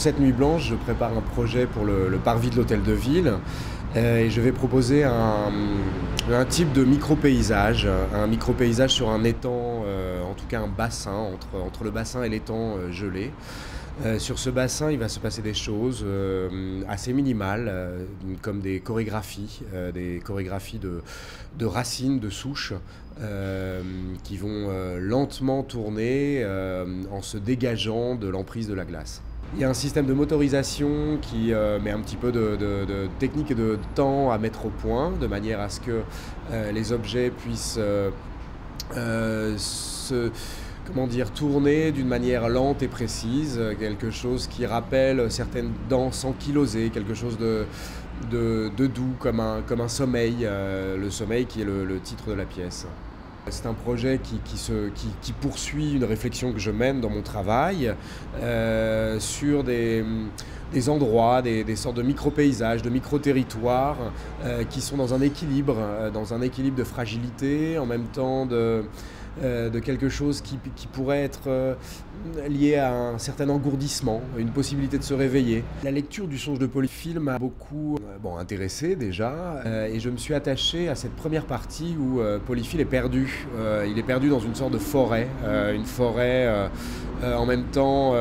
cette nuit blanche, je prépare un projet pour le parvis de l'hôtel de ville et je vais proposer un type de micro-paysage, sur un étang, en tout cas un bassin, entre le bassin et l'étang gelé. Sur ce bassin, il va se passer des choses assez minimales, comme des chorégraphies de racines, de souches, qui vont lentement tourner en se dégageant de l'emprise de la glace. Il y a un système de motorisation qui met un petit peu de technique et de temps à mettre au point, de manière à ce que les objets puissent tourner d'une manière lente et précise, quelque chose qui rappelle certaines danses ankylosées, quelque chose de doux comme un sommeil, le sommeil qui est le titre de la pièce. C'est un projet qui poursuit une réflexion que je mène dans mon travail sur des endroits, des sortes de micro-paysages, de micro-territoires qui sont dans un équilibre de fragilité, en même temps de quelque chose qui pourrait être lié à un certain engourdissement, une possibilité de se réveiller. La lecture du songe de Polyphile m'a beaucoup intéressé déjà, et je me suis attaché à cette première partie où Polyphile est perdu. Il est perdu dans une sorte de forêt, une forêt en même temps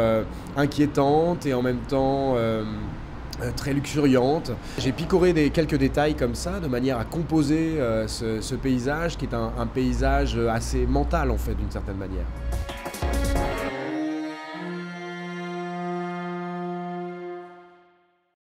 inquiétante et en même temps très luxuriante. J'ai picoré quelques détails comme ça, de manière à composer ce paysage qui est un paysage assez mental en fait, d'une certaine manière.